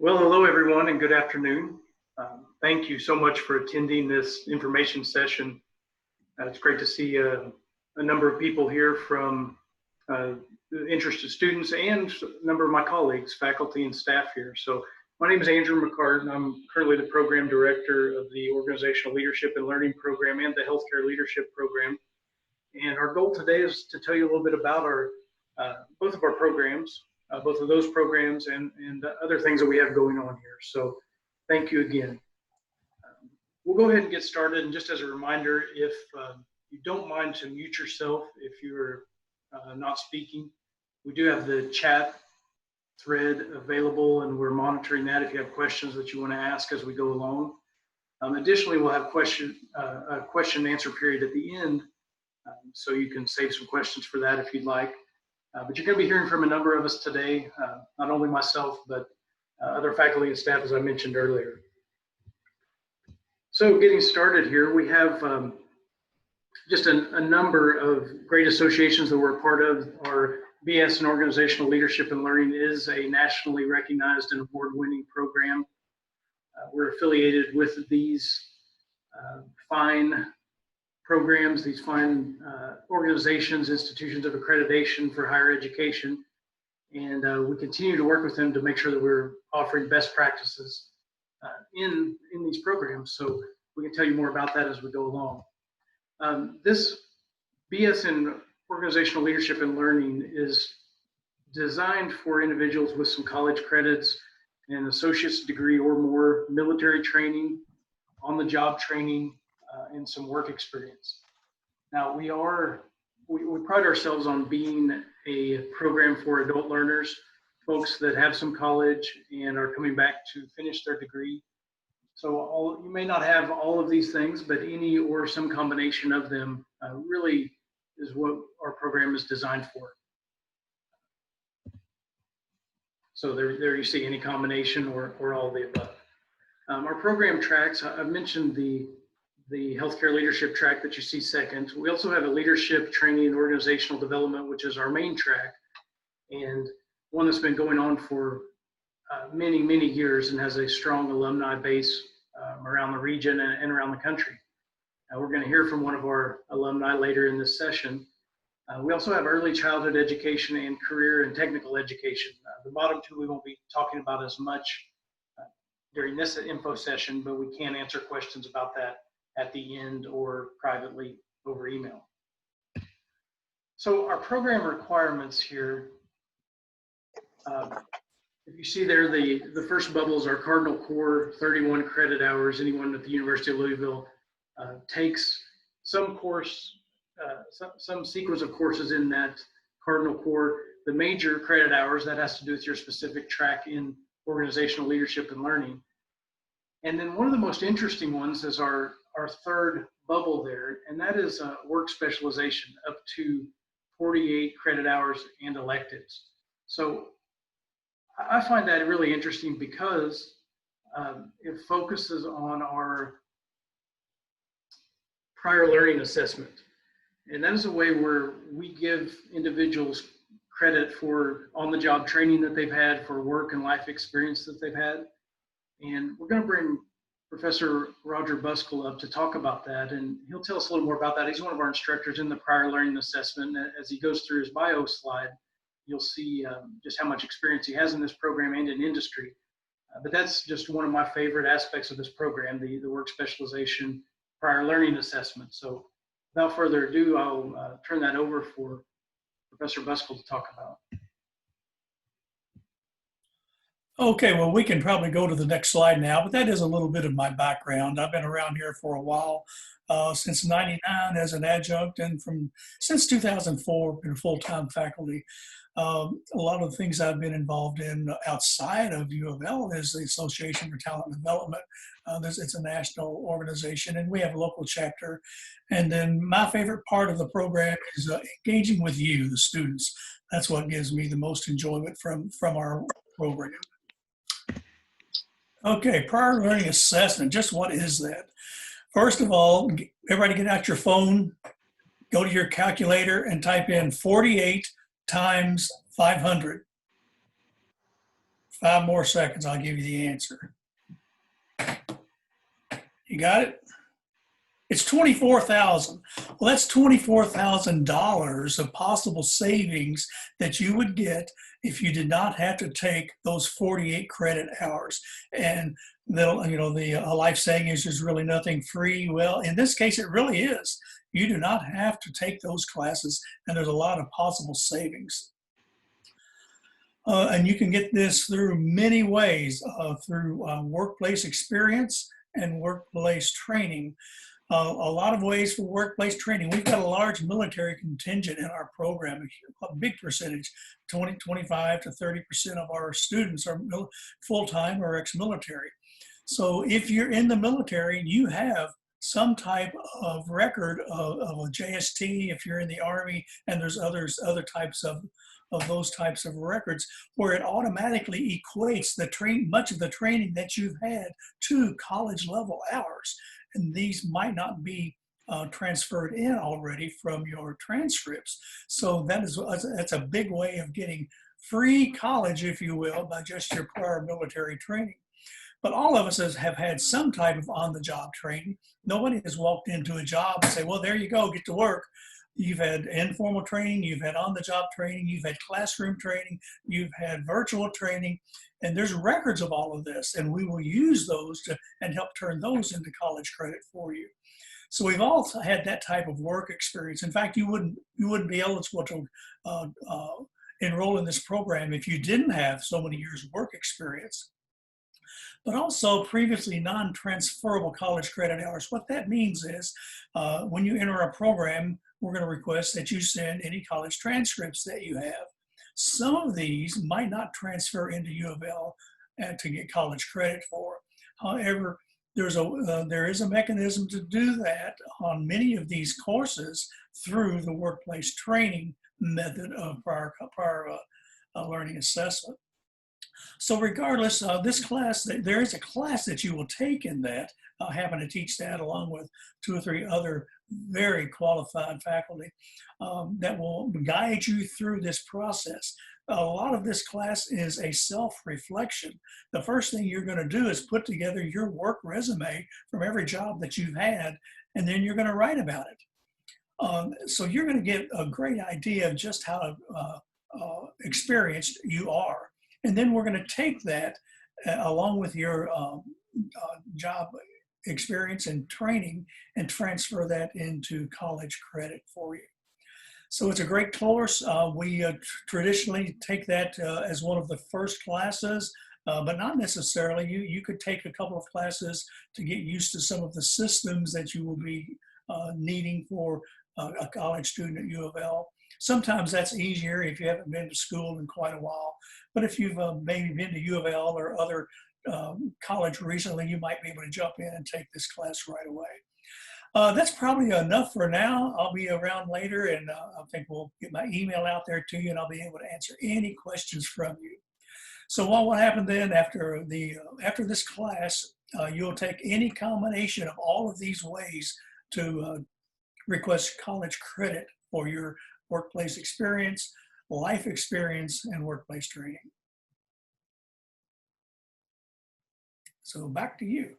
Well, hello everyone and good afternoon. Thank you so much for attending this information session. It's great to see a number of people here from interested students and a number of my colleagues, faculty and staff here. So my name is Andrew McCart. I'm currently the program director of the Organizational Leadership and Learning Program and the Healthcare Leadership Program. And our goal today is to tell you a little bit about our both of our programs, both of those programs and other things that we have going on here. So thank you again. We'll go ahead and get started. And just as a reminder, if you don't mind to mute yourself if you're not speaking, we do have the chat thread available and we're monitoring that if you have questions that you want to ask as we go along. Additionally, we'll have a question and answer period at the end, so you can save some questions for that if you'd like. But you're going to be hearing from a number of us today, not only myself, but other faculty and staff, as I mentioned earlier. So getting started here, we have just a number of great associations that we're a part of. Our BS in Organizational Leadership and Learning is a nationally recognized and award-winning program. We're affiliated with these fine programs, these fine organizations, institutions of accreditation for higher education. And we continue to work with them to make sure that we're offering best practices in these programs. So we can tell you more about that as we go along. This BS in Organizational Leadership and Learning is designed for individuals with some college credits, an associate's degree or more, military training, on-the-job training, and some work experience. Now we pride ourselves on being a program for adult learners, folks that have some college and are coming back to finish their degree. So you may not have all of these things, but any or some combination of them really is what our program is designed for. So there you see any combination or all of the above. Our program tracks, I've mentioned the healthcare leadership track that you see second. We also have a leadership training and organizational development, which is our main track, and one that's been going on for many, many years and has a strong alumni base around the region and around the country. We're going to hear from one of our alumni later in this session. We also have early childhood education and career and technical education. The bottom two we won't be talking about as much during this info session, but we can answer questions about that at the end or privately over email. So our program requirements here, if you see there, the first bubbles are Cardinal Core, 31 credit hours. Anyone at the University of Louisville takes some course, some sequence of courses in that Cardinal Core. The major credit hours, that has to do with your specific track in organizational leadership and learning. And then one of the most interesting ones is our third bubble there, and that is work specialization, up to 48 credit hours and electives. So I find that really interesting because it focuses on our prior learning assessment. And that is a way where we give individuals credit for on-the-job training that they've had, for work and life experience that they've had. And we're going to bring Professor Roger Buskell up to talk about that, and he'll tell us a little more about that. He's one of our instructors in the prior learning assessment. As he goes through his bio slide, you'll see just how much experience he has in this program and in industry. But that's just one of my favorite aspects of this program, the work specialization prior learning assessment. So without further ado, I'll turn that over for Professor Buskell to talk about. Okay, well, we can probably go to the next slide now, but that is a little bit of my background. I've been around here for a while, since '99 as an adjunct, and since 2004, been full-time faculty. A lot of the things I've been involved in outside of U of L is the Association for Talent Development. It's a national organization, and we have a local chapter. And then my favorite part of the program is engaging with you, the students. That's what gives me the most enjoyment from our program. Okay, prior learning assessment, just what is that? First of all, everybody get out your phone, go to your calculator and type in 48 times 500. 5 more seconds, I'll give you the answer. You got it? It's $24,000. Well, that's $24,000 of possible savings that you would get if you did not have to take those 48 credit hours. And the life saying is there's really nothing free. Well, in this case, it really is. You do not have to take those classes, and there's a lot of possible savings. And you can get this through many ways, through workplace experience and workplace training. A lot of ways for workplace training. We've got a large military contingent in our program, a big percentage, 25 to 30% of our students are full-time or ex-military. So if you're in the military, you have some type of record of a JST. If you're in the Army, and there's other types of those types of records, where it automatically equates much of the training that you've had to college level hours. And these might not be transferred in already from your transcripts. So that's a big way of getting free college, if you will, by just your prior military training. But all of us have had some type of on-the-job training. Nobody has walked into a job and say, well, there you go, get to work. You've had informal training, you've had on-the-job training, you've had classroom training, you've had virtual training, and there's records of all of this, and we will use those and help turn those into college credit for you. So we've all had that type of work experience. In fact, you wouldn't be eligible to enroll in this program if you didn't have so many years of work experience. But also previously non-transferable college credit hours. What that means is when you enter a program, we're going to request that you send any college transcripts that you have. Some of these might not transfer into U of L to get college credit for. However, there is a mechanism to do that on many of these courses through the workplace training method of prior learning assessment. So regardless, this class, there is a class that you will take in that. I happen to teach that along with 2 or 3 other very qualified faculty that will guide you through this process. A lot of this class is a self-reflection. The first thing you're going to do is put together your work resume from every job that you've had, and then you're going to write about it. So you're going to get a great idea of just how experienced you are. And then we're going to take that along with your job experience and training and transfer that into college credit for you. So it's a great course. We traditionally take that as one of the first classes, but not necessarily. You could take a couple of classes to get used to some of the systems that you will be needing for a college student at U of L. Sometimes that's easier if you haven't been to school in quite a while. But if you've maybe been to U of L or other college recently, you might be able to jump in and take this class right away. That's probably enough for now. I'll be around later, and I think we'll get my email out there to you, and I'll be able to answer any questions from you. So what will happen then after this class, you'll take any combination of all of these ways to request college credit for your workplace experience, life experience, and workplace training. So back to you.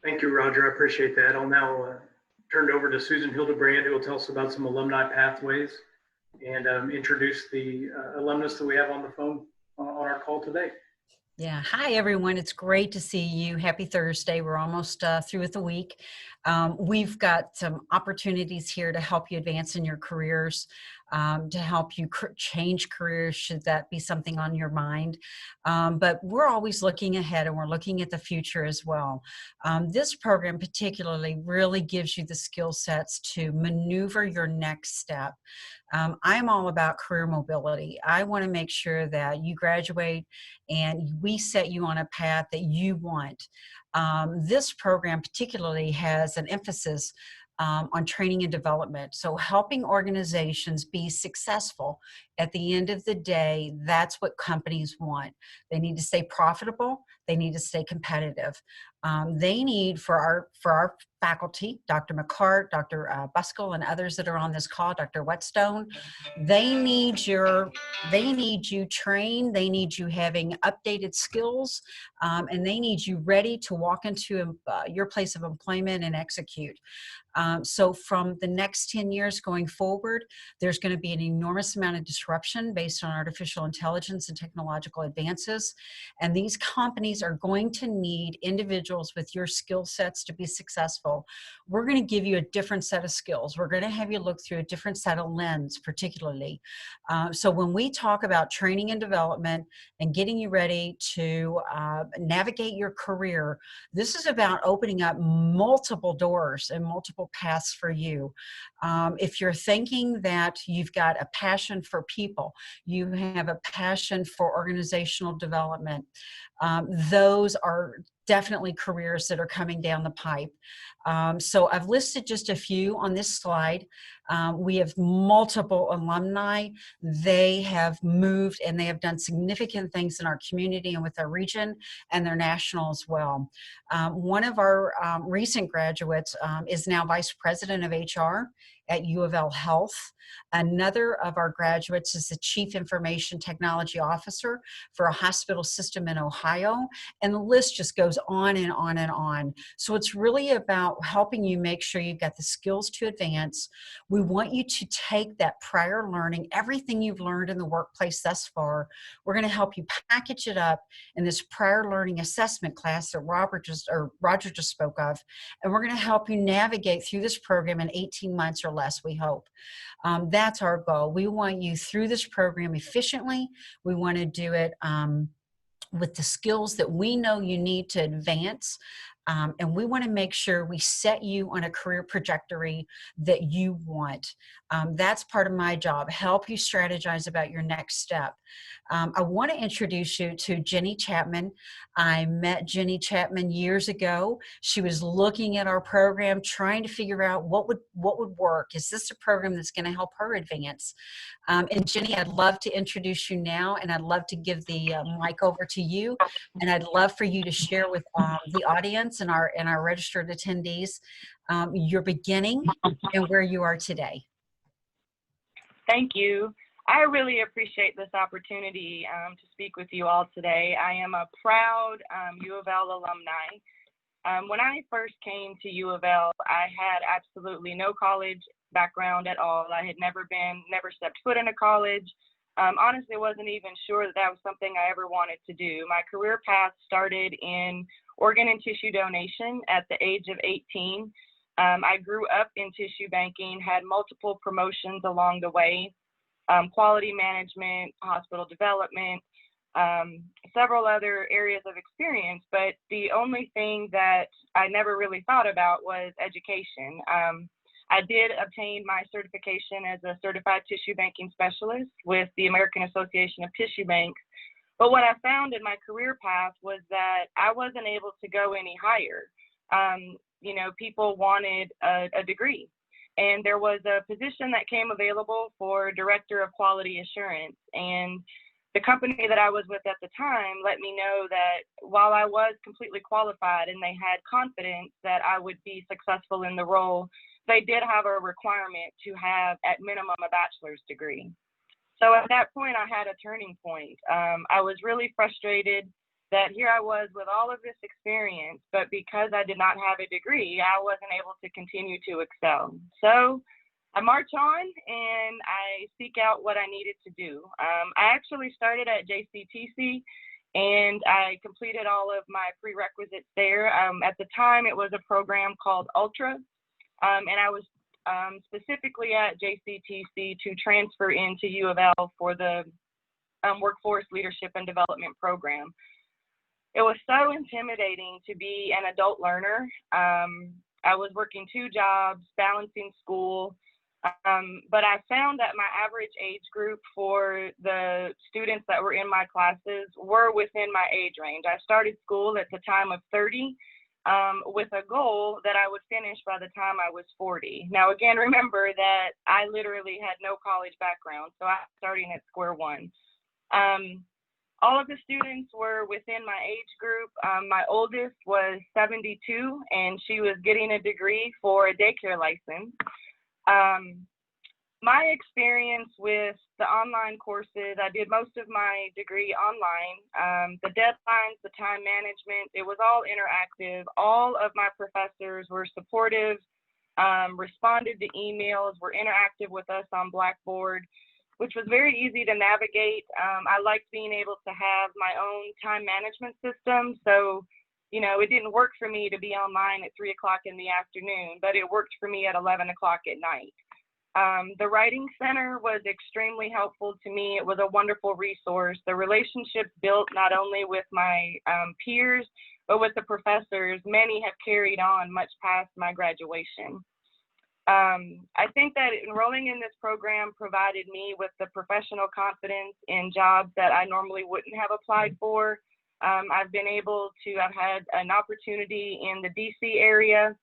Thank you, Roger. I appreciate that. I'll now turn it over to Susan Hildebrand, who will tell us about some alumni pathways and introduce the alumnus that we have on the phone on our call today. Yeah. Hi, everyone. It's great to see you. Happy Thursday. We're almost through with the week. We've got some opportunities here to help you advance in your careers, to help you change careers, should that be something on your mind. But we're always looking ahead, and we're looking at the future as well. This program particularly really gives you the skill sets to maneuver your next step. I'm all about career mobility. I want to make sure that you graduate and we set you on a path that you want. This program particularly has an emphasis on training and development. So helping organizations be successful. At the end of the day, that's what companies want. They need to stay profitable. They need to stay competitive. They need for our faculty, Dr. McCart, Dr. Buskell, and others that are on this call, Dr. Whetstone, they need you trained, they need you having updated skills, and they need you ready to walk into your place of employment and execute. So from the next 10 years going forward, there's going to be an enormous amount of disruption based on artificial intelligence and technological advances. And these companies are going to need individuals with your skill sets to be successful. We're going to give you a different set of skills. We're going to have you look through a different set of lens, particularly. So when we talk about training and development and getting you ready to navigate your career, this is about opening up multiple doors and multiple paths for you. If you're thinking that you've got a passion for people, you have a passion for organizational development, those are definitely careers that are coming down the pipe. So I've listed just a few on this slide. We have multiple alumni. They have moved and they have done significant things in our community and with our region, and they're national as well. One of our recent graduates is now Vice President of HR at U of L Health. Another of our graduates is the Chief Information Technology Officer for a hospital system in Ohio. And the list just goes on and on and on. So it's really about helping you make sure you've got the skills to advance. We want you to take that prior learning, everything you've learned in the workplace thus far. We're going to help you package it up in this prior learning assessment class that Roger just spoke of. And we're going to help you navigate through this program in 18 months or less, we hope. That's our goal. We want you through this program efficiently. We want to do it with the skills that we know you need to advance. And we want to make sure we set you on a career trajectory that you want. That's part of my job, help you strategize about your next step. I want to introduce you to Jenny Chapman. I met Jenny Chapman years ago. She was looking at our program, trying to figure out what would work. Is this a program that's going to help her advance? And Jenny, I'd love to introduce you now, and I'd love to give the mic over to you. And I'd love for you to share with the audience and our registered attendees your beginning and where you are today. Thank you. I really appreciate this opportunity to speak with you all today. I am a proud U of L alumni. When I first came to U of L, I had absolutely no college background at all. I had never stepped foot in a college. Honestly, wasn't even sure that was something I ever wanted to do. My career path started in organ and tissue donation at the age of 18. I grew up in tissue banking, had multiple promotions along the way, quality management, hospital development, several other areas of experience, but the only thing that I never really thought about was education. I did obtain my certification as a certified tissue banking specialist with the American Association of Tissue Banks. But what I found in my career path was that I wasn't able to go any higher. People wanted a degree. And there was a position that came available for Director of Quality Assurance. And the company that I was with at the time let me know that while I was completely qualified and they had confidence that I would be successful in the role, they did have a requirement to have at minimum a bachelor's degree. So at that point, I had a turning point. I was really frustrated that here I was with all of this experience, but because I did not have a degree, I wasn't able to continue to excel. So I march on and I seek out what I needed to do. I actually started at JCTC and I completed all of my prerequisites there. At the time, it was a program called Ultra, and I was specifically at JCTC to transfer into U of L for the Workforce Leadership and Development Program. It was so intimidating to be an adult learner. I was working 2 jobs, balancing school, but I found that my average age group for the students that were in my classes were within my age range. I started school at the time of 30 with a goal that I would finish by the time I was 40. Now, again, remember that I literally had no college background, so I was starting at square one. All of the students were within my age group. My oldest was 72, and she was getting a degree for a daycare license. My experience with the online courses, I did most of my degree online. The deadlines, the time management, it was all interactive. All of my professors were supportive, responded to emails, were interactive with us on Blackboard, which was very easy to navigate. I liked being able to have my own time management system. So, you know, it didn't work for me to be online at 3 o'clock in the afternoon, but it worked for me at 11 o'clock at night. The Writing Center was extremely helpful to me. It was a wonderful resource. The relationships built not only with my peers, but with the professors, many have carried on much past my graduation. I think that enrolling in this program provided me with the professional confidence in jobs that I normally wouldn't have applied for. I've been able to, I've had an opportunity in the DC area.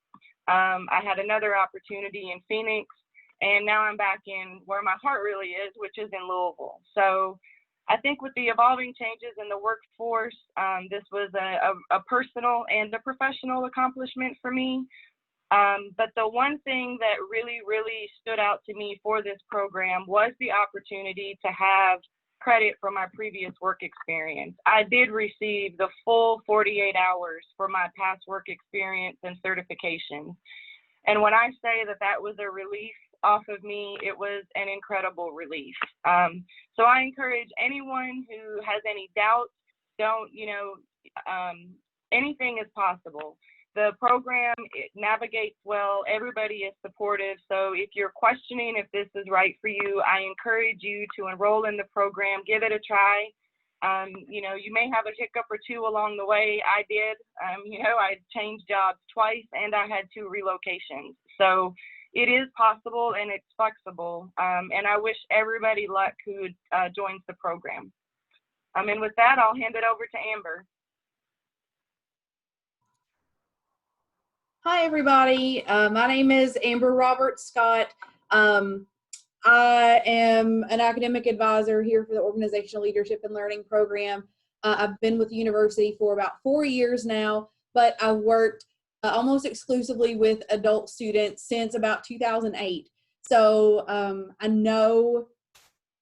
I had another opportunity in Phoenix, and now I'm back in where my heart really is, which is in Louisville. So I think with the evolving changes in the workforce, this was a personal and a professional accomplishment for me. But the one thing that really, really stood out to me for this program was the opportunity to have credit for my previous work experience. I did receive the full 48 hours for my past work experience and certifications. And when I say that that was a relief off of me, it was an incredible relief. So I encourage anyone who has any doubts, anything is possible. The program, it navigates well, everybody is supportive. So if you're questioning if this is right for you, I encourage you to enroll in the program, give it a try. You may have a hiccup or two along the way. I did, I changed jobs twice and I had 2 relocations. So it is possible and it's flexible. And I wish everybody luck who joins the program. And with that, I'll hand it over to Amber. Hi, everybody. My name is Amber Roberts Scott. I am an academic advisor here for the Organizational Leadership and Learning Program. I've been with the university for about 4 years now, but I've worked almost exclusively with adult students since about 2008. So I know,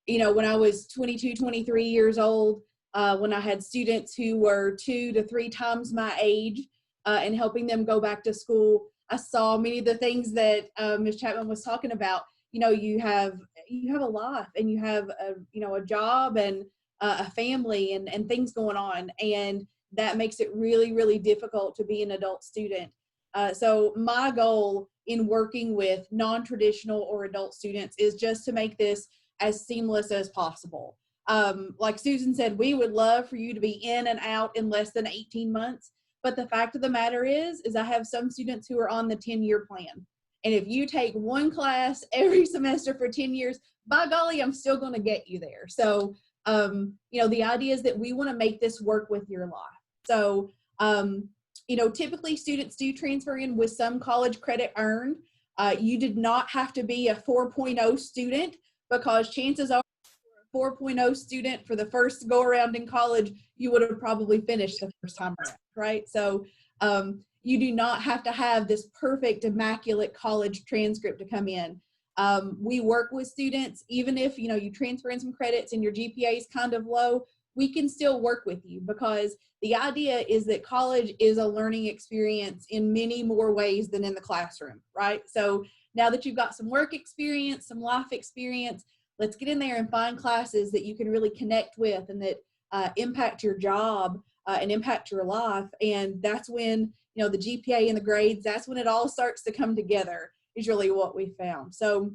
when I was 22, 23 years old, when I had students who were 2 to 3 times my age, and helping them go back to school, I saw many of the things that Ms. Chapman was talking about. You have a life and you have a job and a family and things going on, and that makes it really, really difficult to be an adult student. So my goal in working with non-traditional or adult students is just to make this as seamless as possible. Like Susan said, we would love for you to be in and out in less than 18 months. But the fact of the matter is I have some students who are on the 10-year plan. And if you take one class every semester for 10 years, by golly, I'm still going to get you there. So, the idea is that we want to make this work with your life. So, typically students do transfer in with some college credit earned. You did not have to be a 4.0 student, because chances are, 4.0 student for the first go around in college, you would have probably finished the first time around, right? So you do not have to have this perfect, immaculate college transcript to come in. We work with students, even if you transfer in some credits and your GPA is kind of low, we can still work with you, because the idea is that college is a learning experience in many more ways than in the classroom, right? So now that you've got some work experience, some life experience, let's get in there and find classes that you can really connect with and that impact your job and impact your life. And that's when, the GPA and the grades, that's when it all starts to come together, is really what we found. So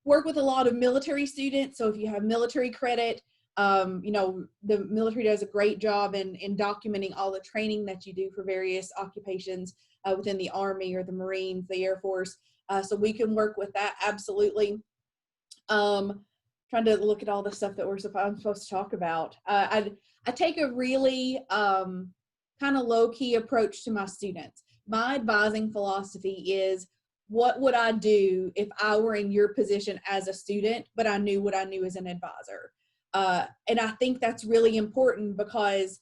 work with a lot of military students. So if you have military credit, the military does a great job in documenting all the training that you do for various occupations within the Army or the Marines, the Air Force. So we can work with that, absolutely. Trying to look at all the stuff that I'm supposed to talk about. I take a really kind of low-key approach to my students. My advising philosophy is, what would I do if I were in your position as a student, but I knew what I knew as an advisor? And I think that's really important because,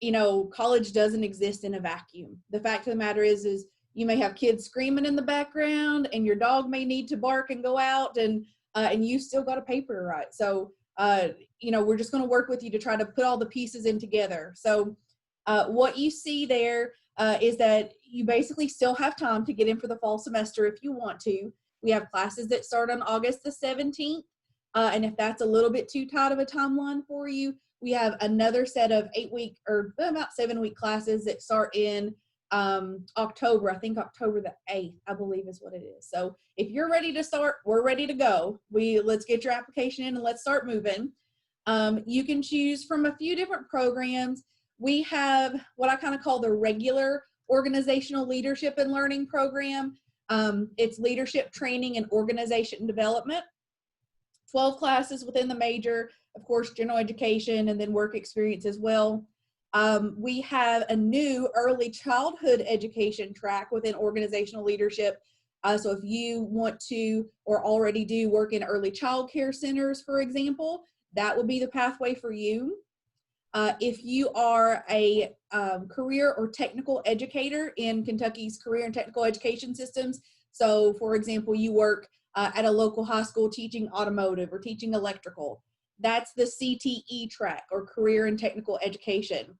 you know, college doesn't exist in a vacuum. The fact of the matter is you may have kids screaming in the background, and your dog may need to bark and go out, and you still got a paper to write. So, you know, we're just going to work with you to try to put all the pieces in together. So what you see there is that you basically still have time to get in for the fall semester if you want to. We have classes that start on August the 17th. And if that's a little bit too tight of a timeline for you, we have another set of 8-week or about 7-week classes that start in October. I think October the 8th, I believe is what it is. So if you're ready to start, we're ready to go. Let's get your application in and let's start moving. You can choose from a few different programs. We have what I kind of call the regular organizational leadership and learning program. It's leadership training and organization development. 12 classes within the major, of course, general education and then work experience as well. We have a new early childhood education track within organizational leadership. So if you want to or already do work in early child care centers, for example, that would be the pathway for you. If you are a career or technical educator in Kentucky's career and technical education systems, so for example, you work at a local high school teaching automotive or teaching electrical, that's the CTE track, or career and technical education.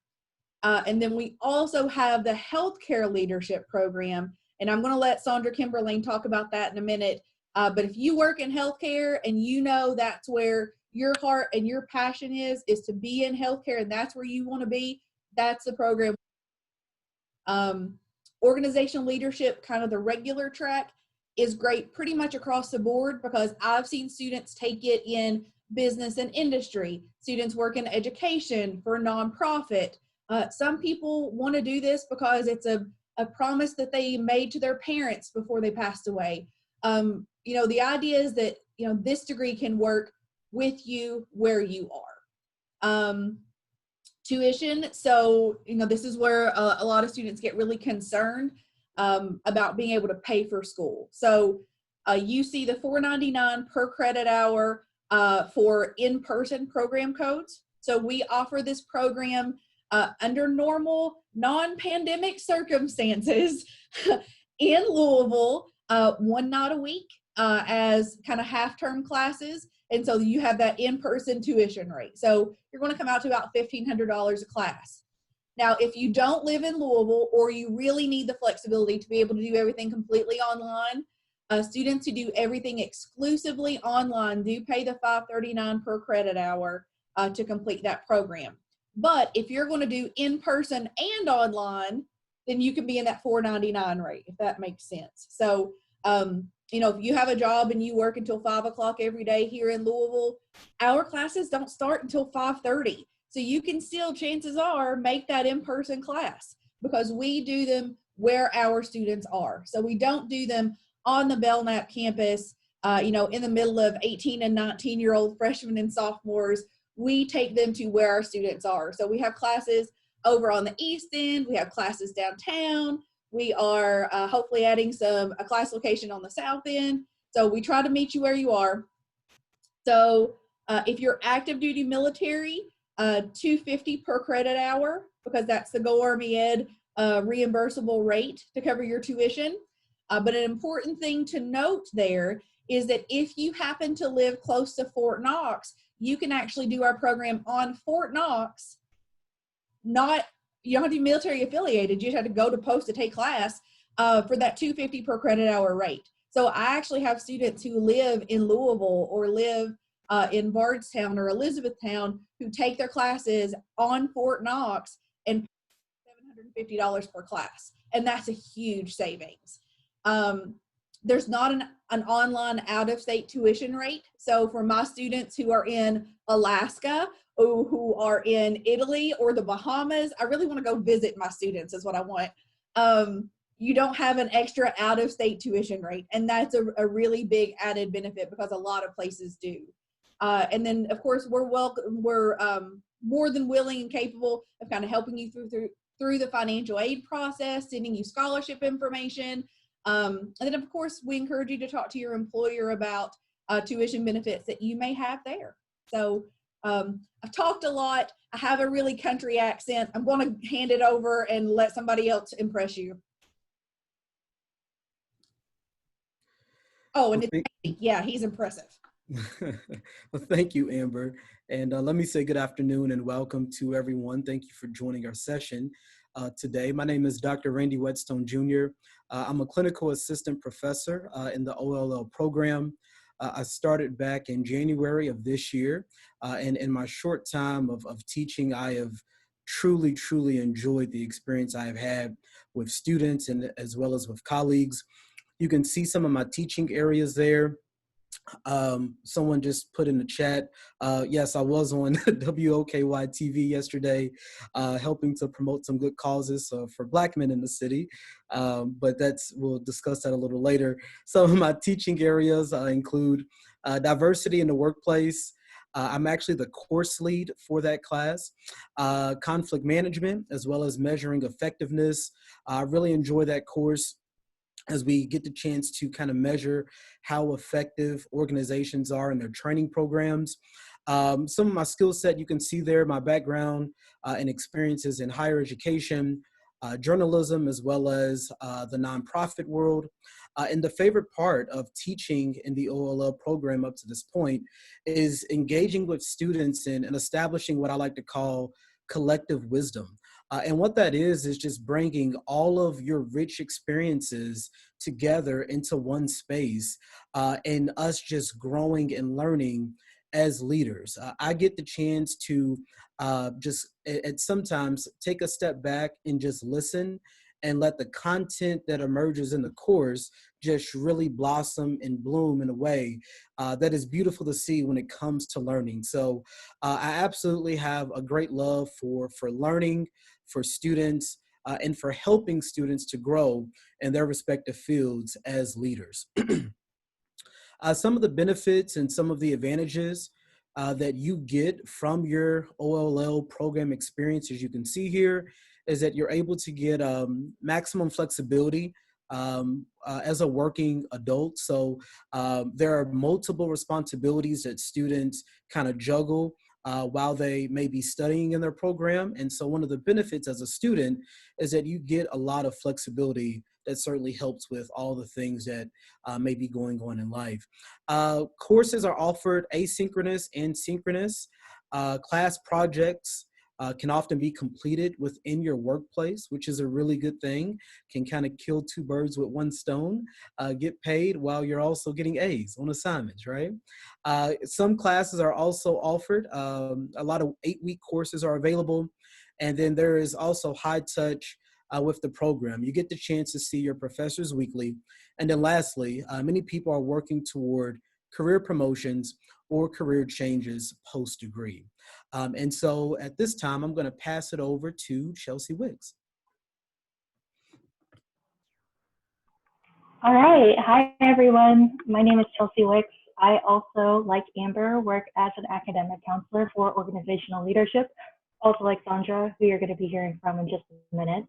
And then we also have the healthcare leadership program, and I'm going to let Sandra Kimberlane talk about that in a minute. But if you work in healthcare and you know that's where your heart and your passion is to be in healthcare, and that's where you want to be, that's the program. Organizational leadership, kind of the regular track, is great pretty much across the board because I've seen students take it in business and industry. Students work in education for nonprofit. Some people want to do this because it's a promise that they made to their parents before they passed away. You know, the idea is that, you know, this degree can work with you where you are. Tuition. So, you know, this is where a lot of students get really concerned about being able to pay for school. So you see the $4.99 per credit hour for in-person program codes. So we offer this program under normal non-pandemic circumstances in Louisville, one night a week as kind of half-term classes. And so you have that in-person tuition rate. So you're going to come out to about $1,500 a class. Now, if you don't live in Louisville or you really need the flexibility to be able to do everything completely online, students who do everything exclusively online do pay the $5.39 per credit hour to complete that program. But if you're going to do in-person and online, then you can be in that $4.99 rate, if that makes sense. So, you know, if you have a job and you work until 5 o'clock every day here in Louisville, our classes don't start until 5:30. So you can still, chances are, make that in-person class because we do them where our students are. So we don't do them on the Belknap campus, you know, in the middle of 18 and 19-year-old freshmen and sophomores. We take them to where our students are. So we have classes over on the East End. We have classes downtown. We are hopefully adding a class location on the South End. So we try to meet you where you are. So if you're active duty military, $250 per credit hour, because that's the Go Army Ed reimbursable rate to cover your tuition. But an important thing to note there is that if you happen to live close to Fort Knox, you can actually do our program on Fort Knox. You don't have to be military affiliated. You just have to go to post to take class for that $250 per credit hour rate. So I actually have students who live in Louisville or live in Bardstown or Elizabethtown who take their classes on Fort Knox and pay $750 per class. And that's a huge savings. There's not an online out-of-state tuition rate. So for my students who are in Alaska or who are in Italy or the Bahamas, I really want to go visit my students is what I want. You don't have an extra out-of-state tuition rate. And that's a really big added benefit because a lot of places do. And then, of course, we're more than willing and capable of kind of helping you through the financial aid process, sending you scholarship information. And then, of course, we encourage you to talk to your employer about tuition benefits that you may have there. So I've talked a lot. I have a really country accent. I'm going to hand it over and let somebody else impress you. Oh, and it's Andy. Yeah, he's impressive. Well, thank you, Amber. And let me say good afternoon and welcome to everyone. Thank you for joining our session today. My name is Dr. Randy Whetstone Jr. I'm a clinical assistant professor in the OLL program. I started back in January of this year. And in my short time of teaching, I have truly enjoyed the experience I have had with students and as well as with colleagues. You can see some of my teaching areas there. Someone just put in the chat, yes, I was on WOKY TV yesterday, helping to promote some good causes for Black men in the city, but we'll discuss that a little later. Some of my teaching areas include diversity in the workplace. I'm actually the course lead for that class, conflict management, as well as measuring effectiveness. I really enjoy that course, as we get the chance to kind of measure how effective organizations are in their training programs. Some of my skill set, you can see there, my background and experiences in higher education, journalism, as well as the nonprofit world. And the favorite part of teaching in the OLL program up to this point is engaging with students and establishing what I like to call collective wisdom. And what that is just bringing all of your rich experiences together into one space and us just growing and learning as leaders. I get the chance to just sometimes take a step back and just listen and let the content that emerges in the course just really blossom and bloom in a way that is beautiful to see when it comes to learning. So I absolutely have a great love for learning, for students, and for helping students to grow in their respective fields as leaders. Some of the benefits and some of the advantages that you get from your OLL program experience, as you can see here, is that you're able to get maximum flexibility as a working adult. So there are multiple responsibilities that students kind of juggle while they may be studying in their program. And so one of the benefits as a student is that you get a lot of flexibility that certainly helps with all the things that may be going on in life. Courses are offered asynchronous and synchronous. Class projects can often be completed within your workplace, which is a really good thing. Can kind of kill two birds with one stone, get paid while you're also getting A's on assignments, right? Some classes are also offered. A lot of 8-week courses are available. And then there is also high touch with the program. You get the chance to see your professors weekly. And then lastly, many people are working toward career promotions or career changes post-degree. And so at this time, I'm going to pass it over to Chelsea Wicks. All right. Hi, everyone. My name is Chelsea Wicks. I also, like Amber, work as an academic counselor for organizational leadership, also like Sandra, who you're going to be hearing from in just a minute.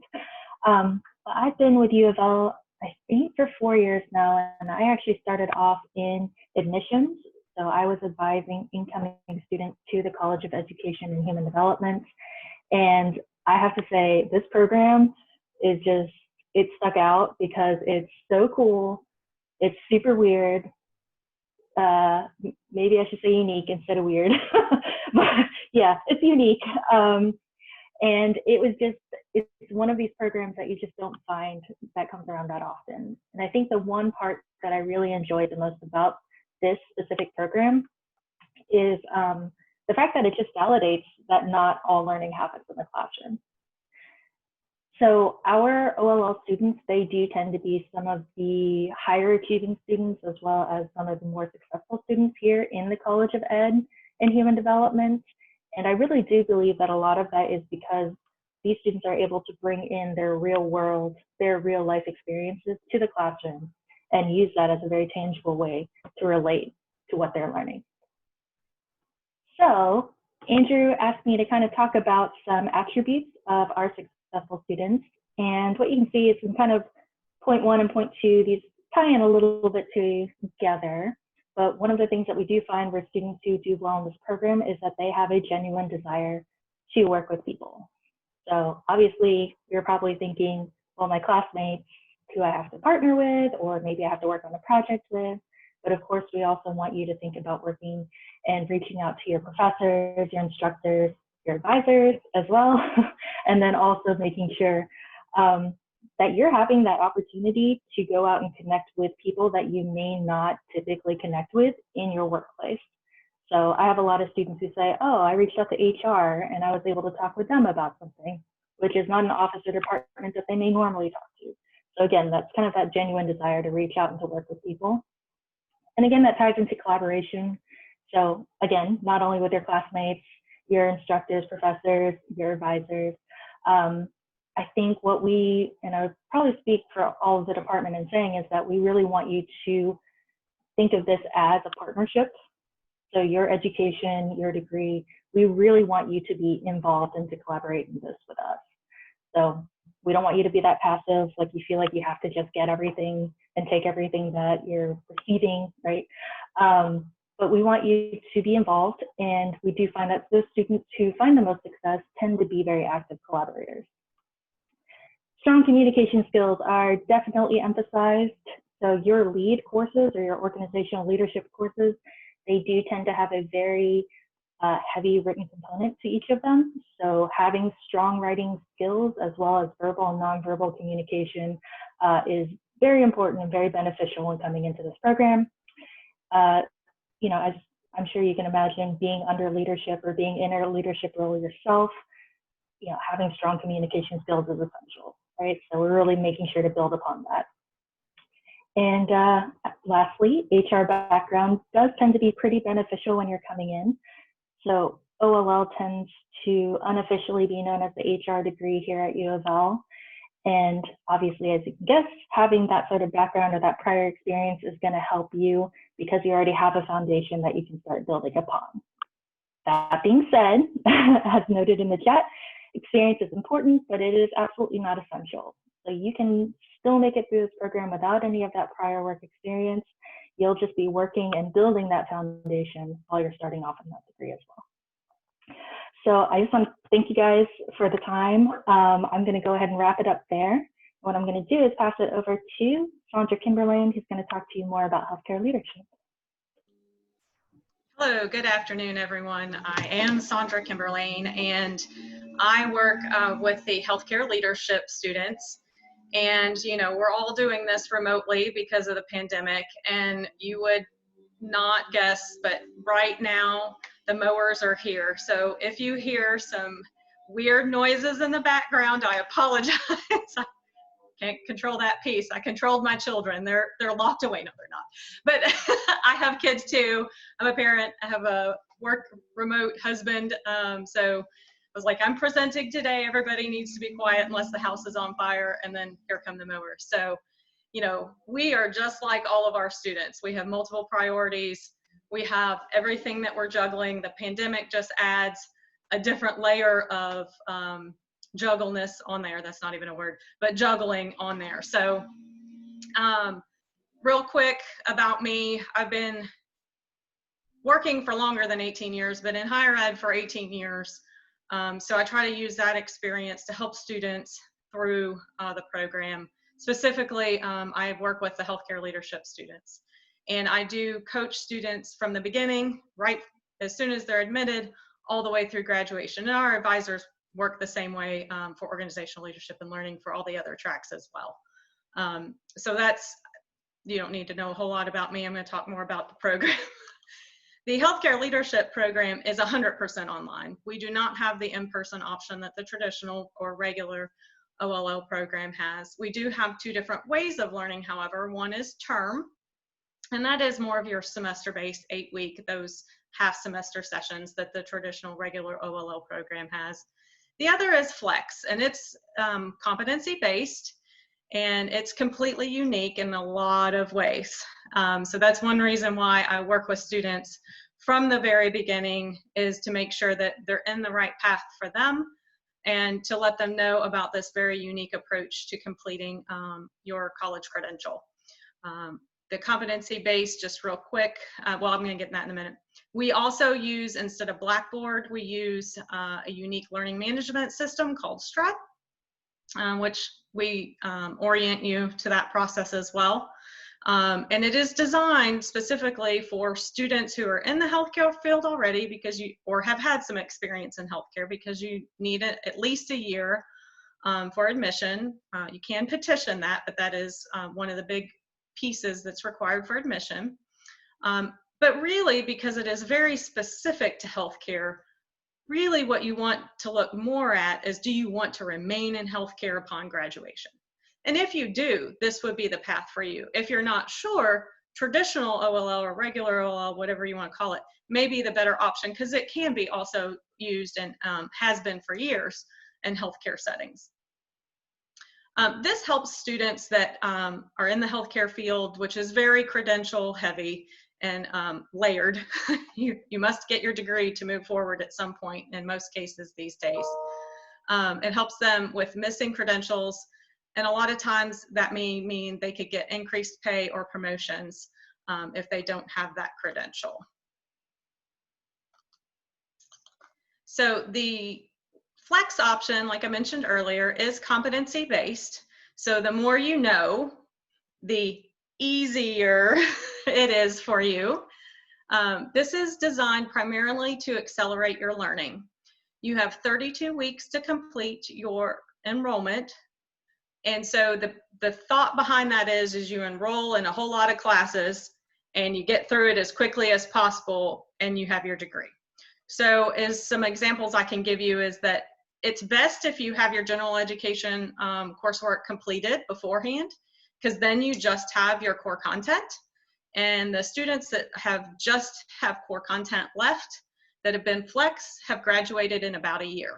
I've been with U of L, I think, for 4 years now, and I actually started off in admissions. So I was advising incoming students to the College of Education and Human Development. And I have to say, this program is just, it stuck out because it's so cool. It's super weird. Maybe I should say unique instead of weird. But yeah, it's unique. And it was just, it's one of these programs that you just don't find that comes around that often. And I think the one part that I really enjoyed the most about this specific program is the fact that it just validates that not all learning happens in the classroom. So our OLL students, they do tend to be some of the higher achieving students as well as some of the more successful students here in the College of Ed and Human Development. And I really do believe that a lot of that is because these students are able to bring in their real world, their real life experiences to the classroom and use that as a very tangible way to relate to what they're learning. So Andrew asked me to kind of talk about some attributes of our successful students. And what you can see is in kind of point 1 and point 2, these tie in a little bit together. But one of the things that we do find where students who do well in this program is that they have a genuine desire to work with people. So obviously you're probably thinking, well, my classmates who I have to partner with, or maybe I have to work on a project with. But of course, we also want you to think about working and reaching out to your professors, your instructors, your advisors as well. And then also making sure that you're having that opportunity to go out and connect with people that you may not typically connect with in your workplace. So I have a lot of students who say, oh, I reached out to HR and I was able to talk with them about something, which is not an office or department that they may normally talk to. So again, that's kind of that genuine desire to reach out and to work with people. And again, that ties into collaboration. So again, not only with your classmates, your instructors, professors, your advisors. I think what we, and I would probably speak for all of the department in saying, is that we really want you to think of this as a partnership. So your education, your degree, we really want you to be involved and to collaborate in this with us. So we don't want you to be that passive, like you feel like you have to just get everything and take everything that you're receiving, right? But we want you to be involved, and we do find that those students who find the most success tend to be very active collaborators. Strong communication skills are definitely emphasized. So your lead courses or your organizational leadership courses, they do tend to have a very heavy written component to each of them. So having strong writing skills as well as verbal and nonverbal communication is very important and very beneficial when coming into this program. You know, as I'm sure you can imagine, being under leadership or being in a leadership role yourself, you know, having strong communication skills is essential, right? So we're really making sure to build upon that. And lastly, HR background does tend to be pretty beneficial when you're coming in. So OLL tends to unofficially be known as the HR degree here at U of L. And obviously, as you can guess, having that sort of background or that prior experience is going to help you because you already have a foundation that you can start building upon. That being said, as noted in the chat, experience is important, but it is absolutely not essential. So you can still make it through this program without any of that prior work experience. You'll just be working and building that foundation while you're starting off in that degree as well. So I just want to thank you guys for the time. I'm going to go ahead and wrap it up there. What I'm going to do is pass it over to Sandra Kimberlane, who's going to talk to you more about healthcare leadership. Hello, good afternoon, everyone. I am Sandra Kimberlane, and I work with the healthcare leadership students. And, you know, we're all doing this remotely because of the pandemic, and you would not guess, but right now the mowers are here. So if you hear some weird noises in the background, I apologize. I can't control that piece. I controlled my children. They're locked away. No, they're not. But I have kids too. I'm a parent. I have a work remote husband. So I was like, I'm presenting today. Everybody needs to be quiet unless the house is on fire. And then here come the mowers. So, you know, we are just like all of our students. We have multiple priorities. We have everything that we're juggling. The pandemic just adds a different layer of juggleness on there. That's not even a word, but juggling on there. So real quick about me, I've been working for longer than 18 years, but in higher ed for 18 years. So I try to use that experience to help students through the program. Specifically, I work with the healthcare leadership students, and I do coach students from the beginning, right as soon as they're admitted, all the way through graduation. And our advisors work the same way for organizational leadership and learning for all the other tracks as well. So that's, you don't need to know a whole lot about me. I'm going to talk more about the program. The healthcare leadership program is 100% online. We do not have the in-person option that the traditional or regular OLL program has. We do have two different ways of learning, however. One is term, and that is more of your semester-based 8-week, those half semester sessions that the traditional regular OLL program has. The other is flex, and it's competency-based, and it's completely unique in a lot of ways. So that's one reason why I work with students from the very beginning, is to make sure that they're in the right path for them and to let them know about this very unique approach to completing your college credential. The competency-based, just real quick, well, I'm going to get that in a minute. We also use, instead of Blackboard, we use a unique learning management system called Strut, which we orient you to that process as well. And it is designed specifically for students who are in the healthcare field already because or have had some experience in healthcare, because you need at least a year for admission. You can petition that, but that is one of the big pieces that's required for admission. But really, because it is very specific to healthcare, really what you want to look more at is, do you want to remain in healthcare upon graduation? And if you do, this would be the path for you. If you're not sure, traditional OLL or regular OLL, whatever you want to call it, may be the better option, because it can be also used and has been for years in healthcare settings. This helps students that are in the healthcare field, which is very credential heavy and layered. You must get your degree to move forward at some point in most cases these days. It helps them with missing credentials, and a lot of times that may mean they could get increased pay or promotions if they don't have that credential. So the flex option, like I mentioned earlier, is competency-based. So the more you know, the easier it is for you. This is designed primarily to accelerate your learning. You have 32 weeks to complete your enrollment. And so the thought behind that is you enroll in a whole lot of classes and you get through it as quickly as possible and you have your degree. So as some examples I can give you is that it's best if you have your general education coursework completed beforehand, because then you just have your core content. And the students that have core content left that have been flex have graduated in about a year.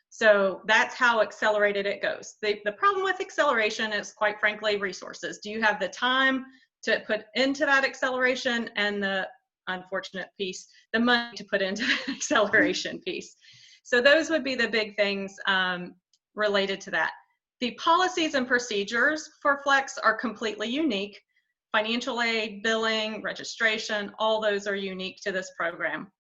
So that's how accelerated it goes. The problem with acceleration is, quite frankly, resources. Do you have the time to put into that acceleration, and the unfortunate piece, the money to put into the acceleration piece? So those would be the big things related to that. The policies and procedures for Flex are completely unique. Financial aid, billing, registration, all those are unique to this program.